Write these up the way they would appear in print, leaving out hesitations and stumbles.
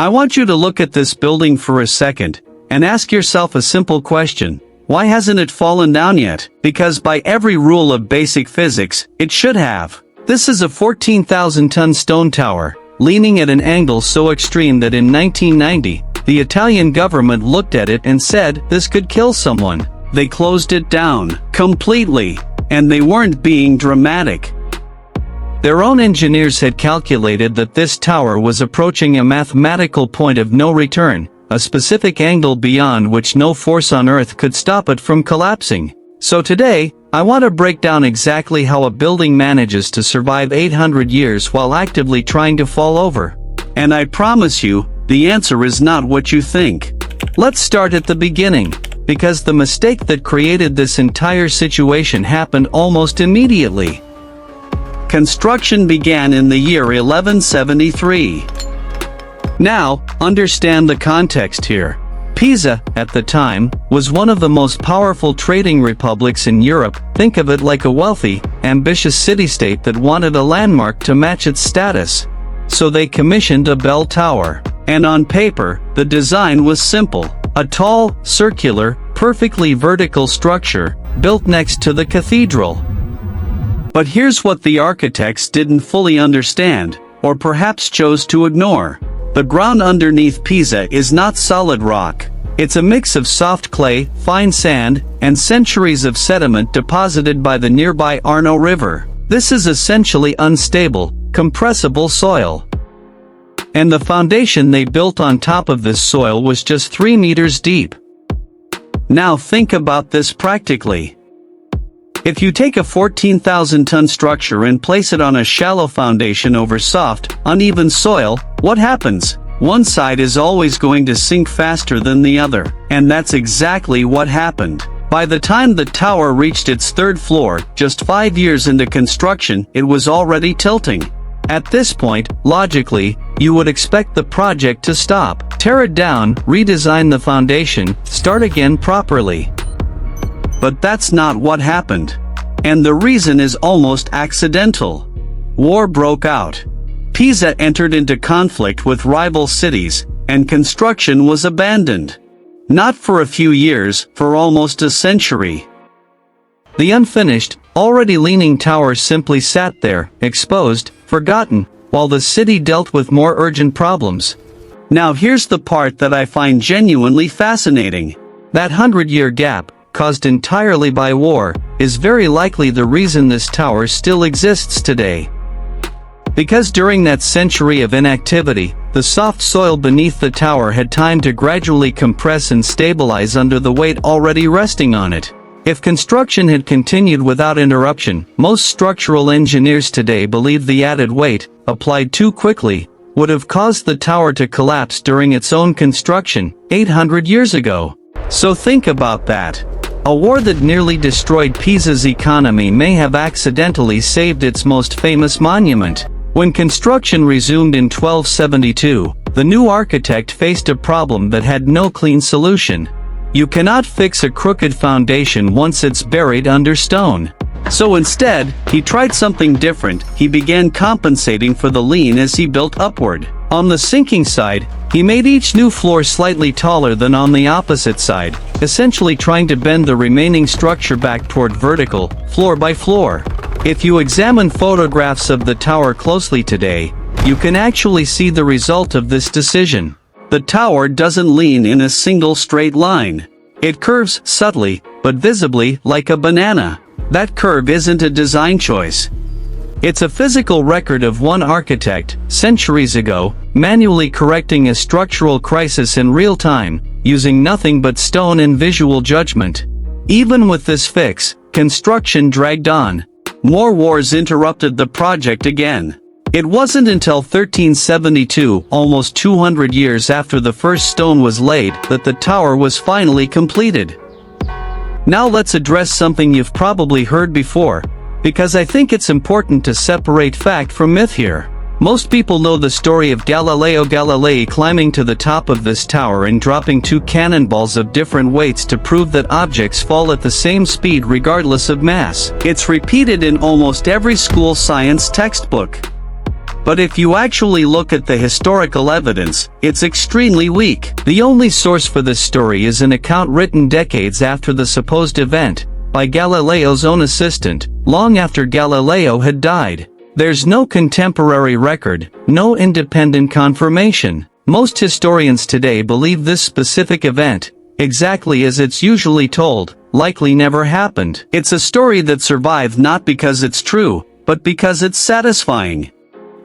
I want you to look at this building for a second, and ask yourself a simple question. Why hasn't it fallen down yet? Because by every rule of basic physics, it should have. This is a 14,000-ton stone tower, leaning at an angle so extreme that in 1990, the Italian government looked at it and said this could kill someone. They closed it down completely, and they weren't being dramatic. Their own engineers had calculated that this tower was approaching a mathematical point of no return, a specific angle beyond which no force on Earth could stop it from collapsing. So today, I want to break down exactly how a building manages to survive 800 years while actively trying to fall over. And I promise you, the answer is not what you think. Let's start at the beginning, because the mistake that created this entire situation happened almost immediately. Construction began in the year 1173. Now, understand the context here. Pisa, at the time, was one of the most powerful trading republics in Europe. Think of it like a wealthy, ambitious city-state that wanted a landmark to match its status. So they commissioned a bell tower. And on paper, the design was simple. A tall, circular, perfectly vertical structure, built next to the cathedral. But here's what the architects didn't fully understand, or perhaps chose to ignore. The ground underneath Pisa is not solid rock. It's a mix of soft clay, fine sand, and centuries of sediment deposited by the nearby Arno River. This is essentially unstable, compressible soil. And the foundation they built on top of this soil was just 3 meters deep. Now think about this practically. If you take a 14,000-ton structure and place it on a shallow foundation over soft, uneven soil, what happens? One side is always going to sink faster than the other. And that's exactly what happened. By the time the tower reached its 3rd floor, just 5 years into construction, it was already tilting. At this point, logically, you would expect the project to stop, tear it down, redesign the foundation, start again properly. But that's not what happened. And the reason is almost accidental. War broke out. Pisa entered into conflict with rival cities, and construction was abandoned. Not for a few years, for almost a century. The unfinished, already leaning tower simply sat there, exposed, forgotten, while the city dealt with more urgent problems. Now here's the part that I find genuinely fascinating. That 100-year gap, caused entirely by war, is very likely the reason this tower still exists today. Because during that century of inactivity, the soft soil beneath the tower had time to gradually compress and stabilize under the weight already resting on it. If construction had continued without interruption, most structural engineers today believe the added weight, applied too quickly, would have caused the tower to collapse during its own construction, 800 years ago. So think about that. A war that nearly destroyed Pisa's economy may have accidentally saved its most famous monument. When construction resumed in 1272, the new architect faced a problem that had no clean solution. You cannot fix a crooked foundation once it's buried under stone. So instead, he tried something different. He began compensating for the lean as he built upward. On the sinking side, he made each new floor slightly taller than on the opposite side, essentially trying to bend the remaining structure back toward vertical, floor by floor. If you examine photographs of the tower closely today, you can actually see the result of this decision. The tower doesn't lean in a single straight line. It curves subtly, but visibly, like a banana. That curve isn't a design choice. It's a physical record of one architect, centuries ago, manually correcting a structural crisis in real time, using nothing but stone and visual judgment. Even with this fix, construction dragged on. More wars interrupted the project again. It wasn't until 1372, almost 200 years after the first stone was laid, that the tower was finally completed. Now let's address something you've probably heard before, because I think it's important to separate fact from myth here. Most people know the story of Galileo Galilei climbing to the top of this tower and dropping 2 cannonballs of different weights to prove that objects fall at the same speed regardless of mass. It's repeated in almost every school science textbook. But if you actually look at the historical evidence, it's extremely weak. The only source for this story is an account written decades after the supposed event, by Galileo's own assistant, long after Galileo had died. There's no contemporary record, no independent confirmation. Most historians today believe this specific event, exactly as it's usually told, likely never happened. It's a story that survived not because it's true, but because it's satisfying.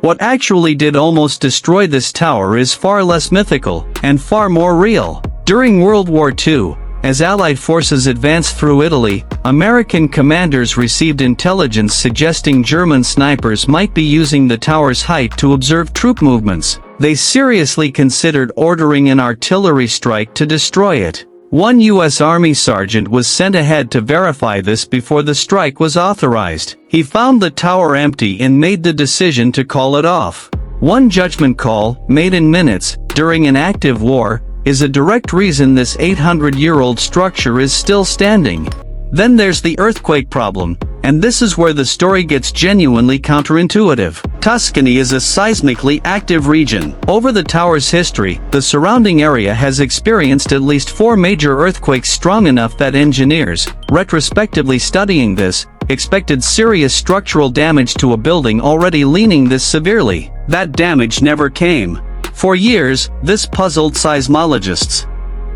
What actually did almost destroy this tower is far less mythical, and far more real. During World War II, as Allied forces advanced through Italy, American commanders received intelligence suggesting German snipers might be using the tower's height to observe troop movements. They seriously considered ordering an artillery strike to destroy it. One U.S. Army sergeant was sent ahead to verify this before the strike was authorized. He found the tower empty and made the decision to call it off. One judgment call, made in minutes, during an active war, is a direct reason this 800-year-old structure is still standing. Then there's the earthquake problem, and this is where the story gets genuinely counterintuitive. Tuscany is a seismically active region. Over the tower's history, the surrounding area has experienced at least 4 major earthquakes strong enough that engineers, retrospectively studying this, expected serious structural damage to a building already leaning this severely. That damage never came. For years, this puzzled seismologists.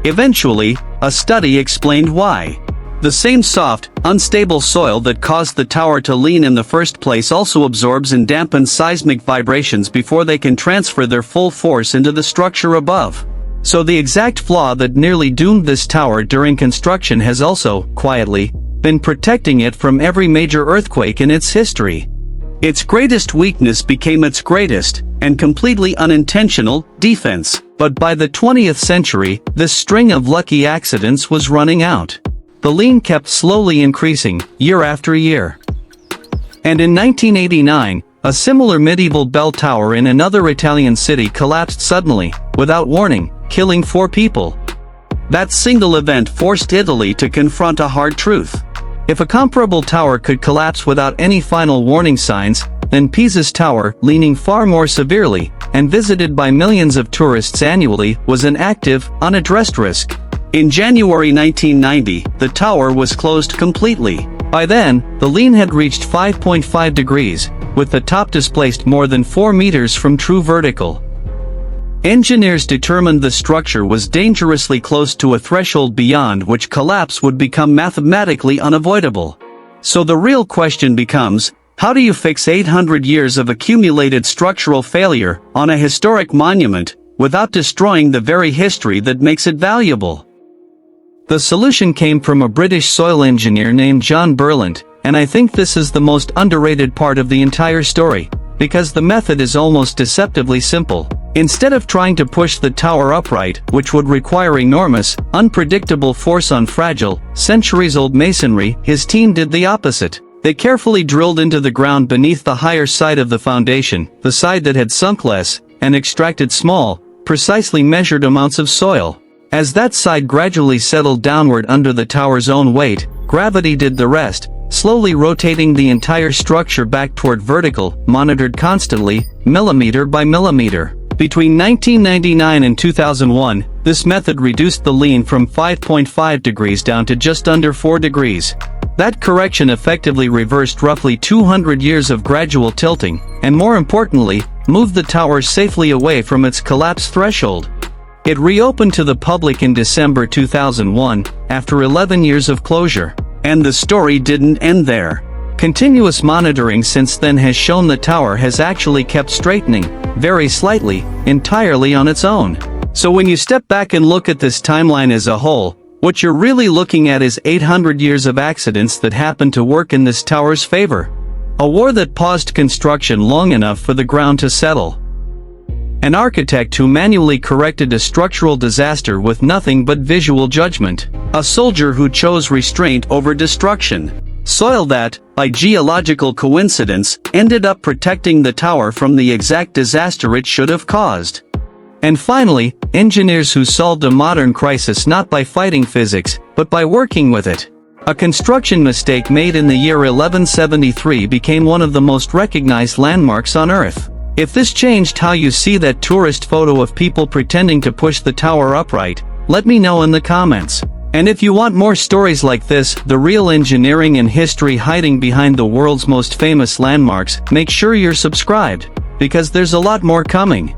Eventually, a study explained why. The same soft, unstable soil that caused the tower to lean in the first place also absorbs and dampens seismic vibrations before they can transfer their full force into the structure above. So the exact flaw that nearly doomed this tower during construction has also, quietly, been protecting it from every major earthquake in its history. Its greatest weakness became its greatest, and completely unintentional, defense. But by the 20th century, this string of lucky accidents was running out. The lean kept slowly increasing, year after year. And in 1989, a similar medieval bell tower in another Italian city collapsed suddenly, without warning, killing 4 people. That single event forced Italy to confront a hard truth. If a comparable tower could collapse without any final warning signs, then Pisa's tower, leaning far more severely, and visited by millions of tourists annually, was an active, unaddressed risk. In January 1990, the tower was closed completely. By then, the lean had reached 5.5 degrees, with the top displaced more than 4 meters from true vertical. Engineers determined the structure was dangerously close to a threshold beyond which collapse would become mathematically unavoidable. So the real question becomes, how do you fix 800 years of accumulated structural failure on a historic monument, without destroying the very history that makes it valuable? The solution came from a British soil engineer named John Burland, and I think this is the most underrated part of the entire story, because the method is almost deceptively simple. Instead of trying to push the tower upright, which would require enormous, unpredictable force on fragile, centuries-old masonry, his team did the opposite. They carefully drilled into the ground beneath the higher side of the foundation, the side that had sunk less, and extracted small, precisely measured amounts of soil. As that side gradually settled downward under the tower's own weight, gravity did the rest, slowly rotating the entire structure back toward vertical, monitored constantly, millimeter by millimeter. Between 1999 and 2001, this method reduced the lean from 5.5 degrees down to just under 4 degrees. That correction effectively reversed roughly 200 years of gradual tilting, and more importantly, moved the tower safely away from its collapse threshold. It reopened to the public in December 2001, after 11 years of closure. And the story didn't end there. Continuous monitoring since then has shown the tower has actually kept straightening, very slightly, entirely on its own. So when you step back and look at this timeline as a whole, what you're really looking at is 800 years of accidents that happened to work in this tower's favor. A war that paused construction long enough for the ground to settle. An architect who manually corrected a structural disaster with nothing but visual judgment. A soldier who chose restraint over destruction. Soil that, by geological coincidence, ended up protecting the tower from the exact disaster it should have caused. And finally, engineers who solved a modern crisis not by fighting physics, but by working with it. A construction mistake made in the year 1173 became one of the most recognized landmarks on Earth. If this changed how you see that tourist photo of people pretending to push the tower upright, let me know in the comments. And if you want more stories like this, the real engineering and history hiding behind the world's most famous landmarks, make sure you're subscribed, because there's a lot more coming.